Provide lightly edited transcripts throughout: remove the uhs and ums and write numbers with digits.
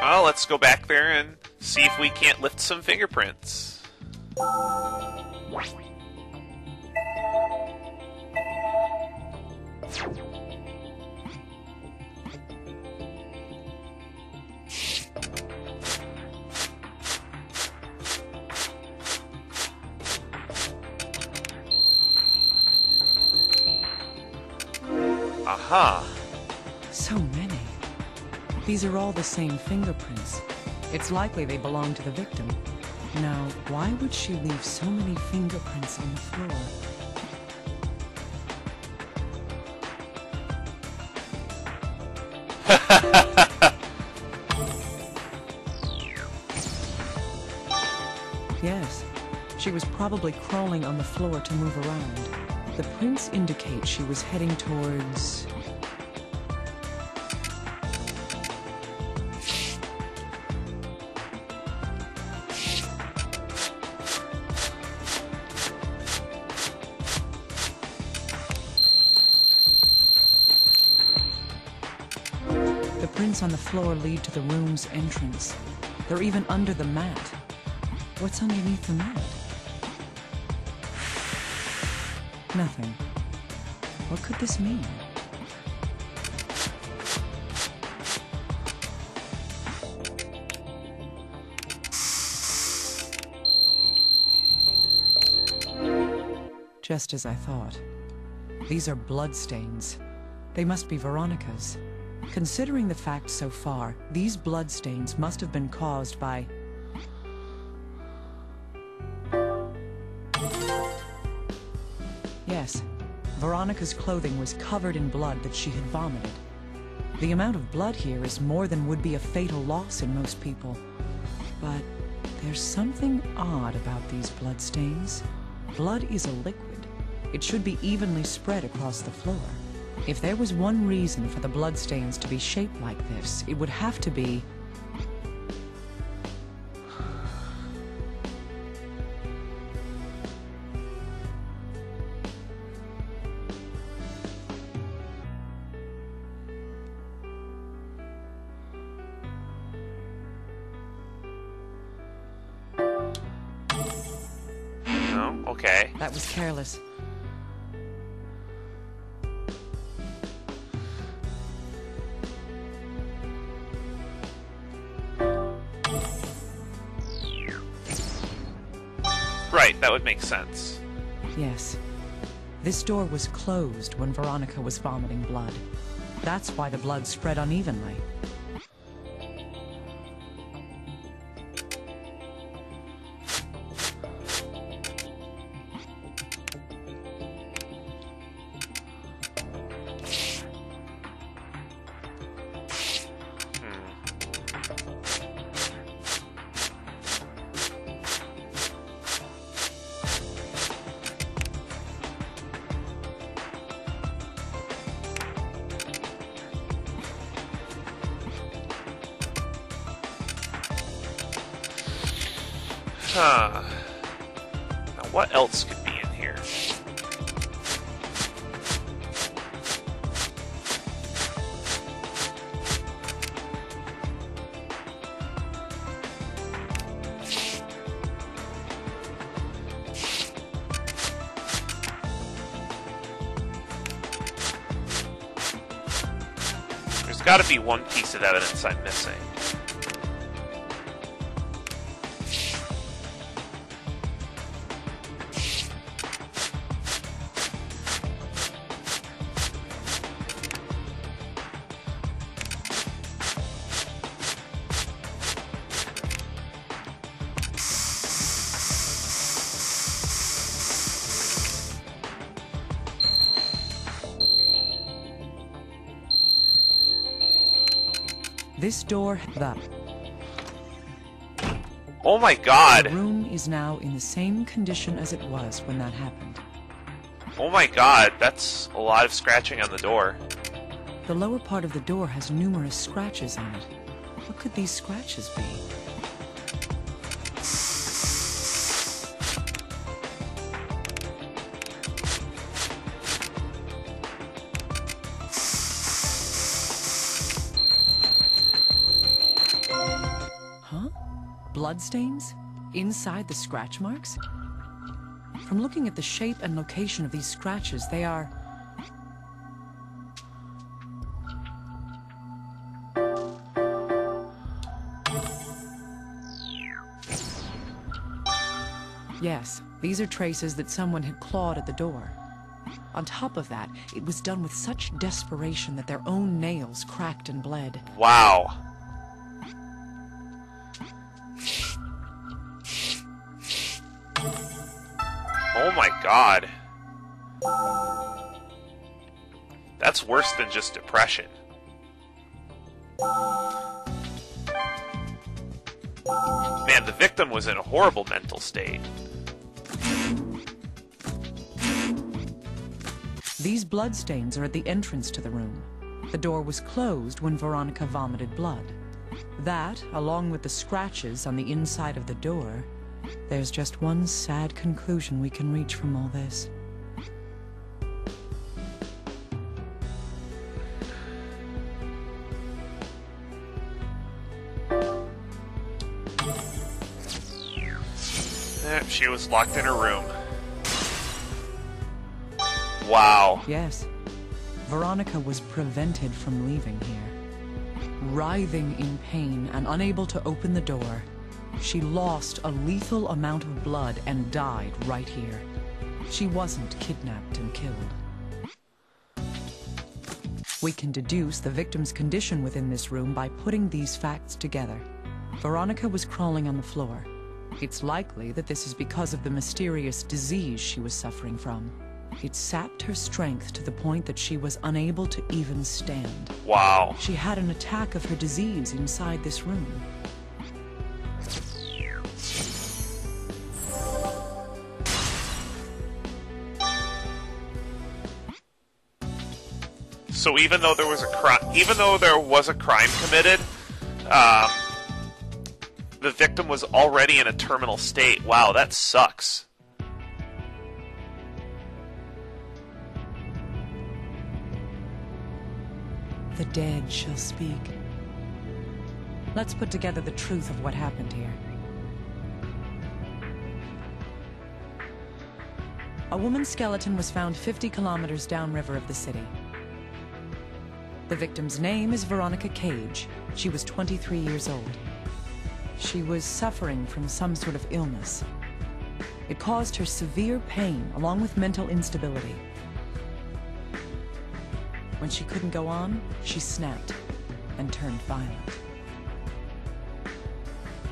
Well, let's go back there and see if we can't lift some fingerprints. Aha! So many. These are all the same fingerprints. It's likely they belong to the victim. Now, why would she leave so many fingerprints on the floor? Yes, she was probably crawling on the floor to move around. The prints indicate she was heading towards... The prints on the floor lead to the room's entrance. They're even under the mat. What's underneath the mat? Nothing. What could this mean? Just as I thought. These are bloodstains. They must be Veronica's. Considering the facts so far, these bloodstains must have been caused by... Yes, Veronica's clothing was covered in blood that she had vomited. The amount of blood here is more than would be a fatal loss in most people. But there's something odd about these bloodstains. Blood is a liquid. It should be evenly spread across the floor. If there was one reason for the bloodstains to be shaped like this, it would have to be... Oh, okay. That was careless. Right, that would make sense. Yes. This door was closed when Veronica was vomiting blood. That's why the blood spread unevenly. Huh. Now what else could be in here? There's gotta be one piece of evidence I'm missing. This door... Oh my god! The room is now in the same condition as it was when that happened. Oh my god, that's a lot of scratching on the door. The lower part of the door has numerous scratches on it. What could these scratches be? bloodstains inside the scratch marks? From looking at the shape and location of these scratches, they are... Yes, these are traces that someone had clawed at the door. On top of that, it was done with such desperation that their own nails cracked and bled. Wow. Oh my god. That's worse than just depression. Man, the victim was in a horrible mental state. These bloodstains are at the entrance to the room. The door was closed when Veronica vomited blood. That, along with the scratches on the inside of the door, there's just one sad conclusion we can reach from all this. She was locked in her room. Wow. Yes. Veronica was prevented from leaving here. Writhing in pain and unable to open the door, she lost a lethal amount of blood and died right here. She wasn't kidnapped and killed. We can deduce the victim's condition within this room by putting these facts together. Veronica was crawling on the floor. It's likely that this is because of the mysterious disease she was suffering from. It sapped her strength to the point that she was unable to even stand. Wow. She had an attack of her disease inside this room. So even though there was a crime committed, the victim was already in a terminal state. Wow, that sucks. The dead shall speak. Let's put together the truth of what happened here. A woman's skeleton was found 50 kilometers downriver of the city. The victim's name is Veronica Cage. She was 23 years old. She was suffering from some sort of illness. It caused her severe pain along with mental instability. When she couldn't go on, she snapped and turned violent.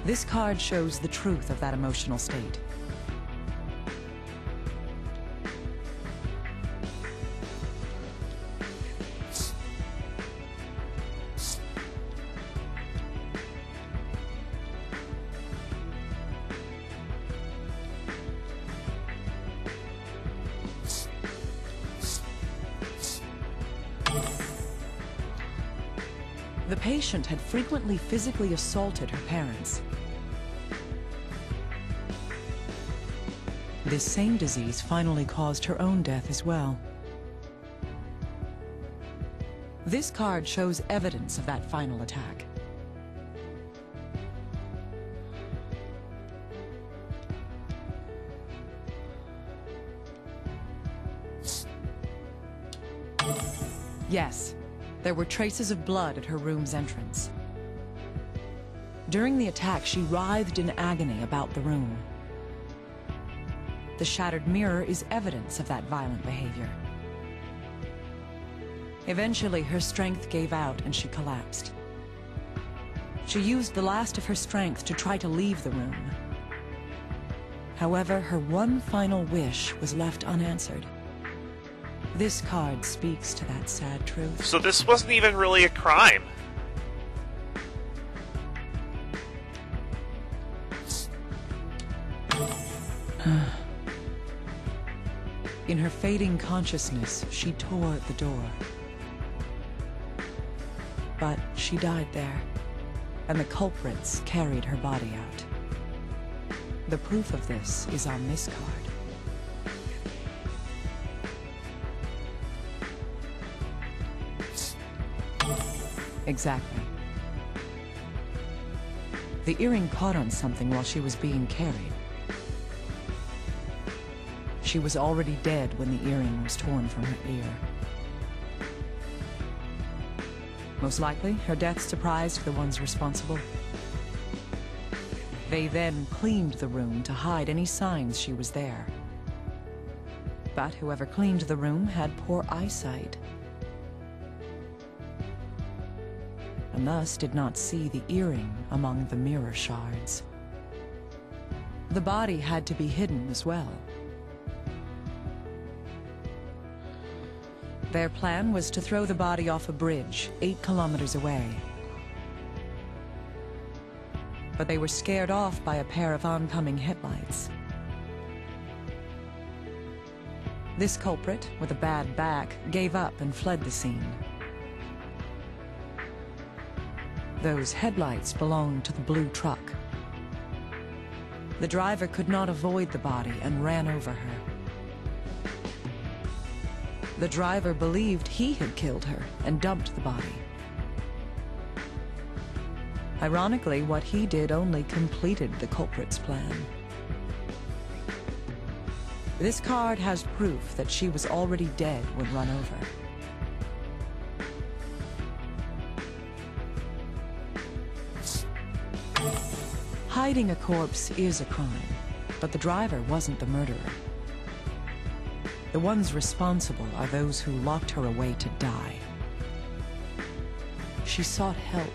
This card shows the truth of that emotional state. The patient had frequently physically assaulted her parents. This same disease finally caused her own death as well. This card shows evidence of that final attack. Yes. There were traces of blood at her room's entrance. During the attack, she writhed in agony about the room. The shattered mirror is evidence of that violent behavior. Eventually, her strength gave out and she collapsed. She used the last of her strength to try to leave the room. However, her one final wish was left unanswered. This card speaks to that sad truth. So this wasn't even really a crime. In her fading consciousness, she tore at the door. But she died there, and the culprits carried her body out. The proof of this is on this card. Exactly. The earring caught on something while she was being carried. She was already dead when the earring was torn from her ear. Most likely, her death surprised the ones responsible. They then cleaned the room to hide any signs she was there. But whoever cleaned the room had poor eyesight, and thus did not see the earring among the mirror shards. The body had to be hidden as well. Their plan was to throw the body off a bridge 8 kilometers away. But they were scared off by a pair of oncoming headlights. This culprit, with a bad back, gave up and fled the scene. Those headlights belonged to the blue truck. The driver could not avoid the body and ran over her. The driver believed he had killed her and dumped the body. Ironically, what he did only completed the culprit's plan. This card has proof that she was already dead when run over. Hiding a corpse is a crime, but the driver wasn't the murderer. The ones responsible are those who locked her away to die. She sought help,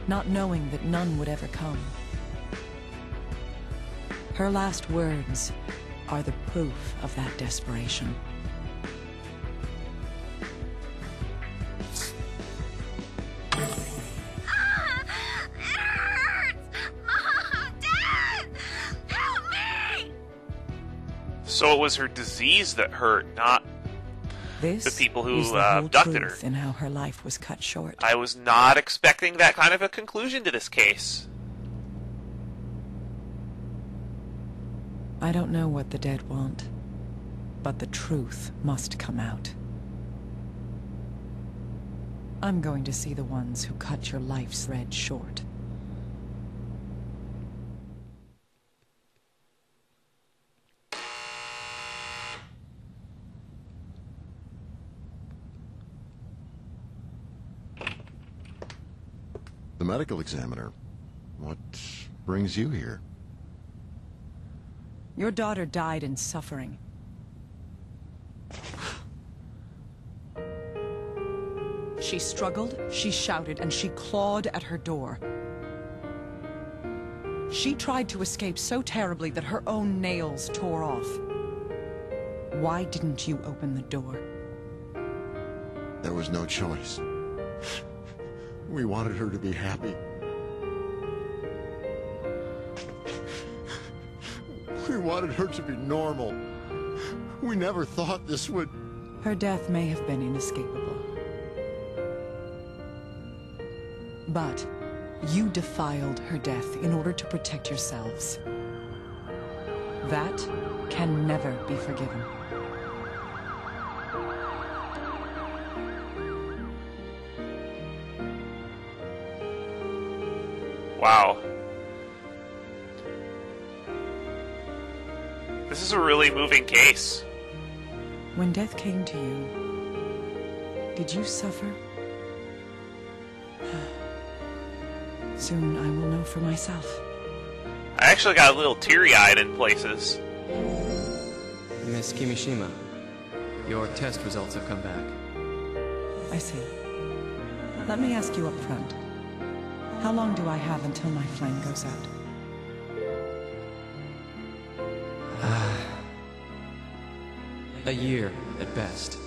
not knowing that none would ever come. Her last words are the proof of that desperation. It hurts! Mom! Dad! Help me! So it was her disease that hurt, not This the people who is the whole abducted truth her. in how her life was cut short. I was not expecting that kind of a conclusion to this case. I don't know what the dead want, but the truth must come out. I'm going to see the ones who cut your life's thread short. The medical examiner. What brings you here? Your daughter died in suffering. She struggled, she shouted, and she clawed at her door. She tried to escape so terribly that her own nails tore off. Why didn't you open the door? There was no choice. We wanted her to be happy. We wanted her to be normal. We never thought this would... Her death may have been inescapable. But you defiled her death in order to protect yourselves. That can never be forgiven. Wow. This is a really moving case. When death came to you, did you suffer? Soon I will know for myself. I actually got a little teary-eyed in places. Miss Kimishima, your test results have come back. I see. Let me ask you up front. How long do I have until my flame goes out? A year, at best.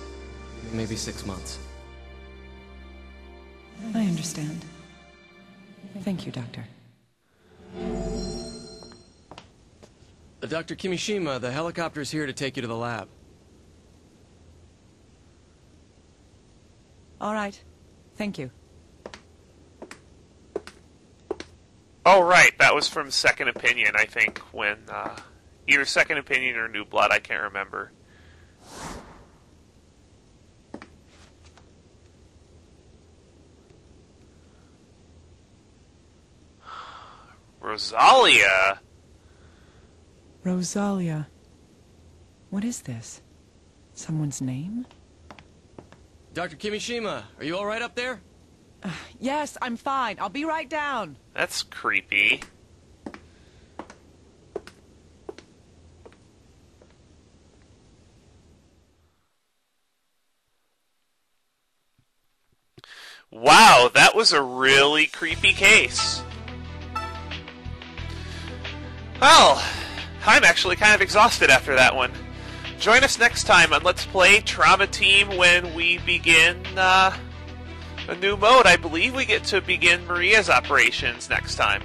Maybe 6 months. I understand. Thank you, Doctor. Dr. Kimishima, the helicopter is here to take you to the lab. All right. Thank you. Oh, right, that was from Second Opinion, I think, when, either Second Opinion or New Blood, I can't remember. Rosalia? Rosalia. What is this? Someone's name? Dr. Kimishima, are you all right up there? Yes, I'm fine. I'll be right down. That's creepy. Wow, that was a really creepy case. Well, I'm actually kind of exhausted after that one. Join us next time on Let's Play Trauma Team when we begin a new mode. I believe we get to begin Maria's operations next time.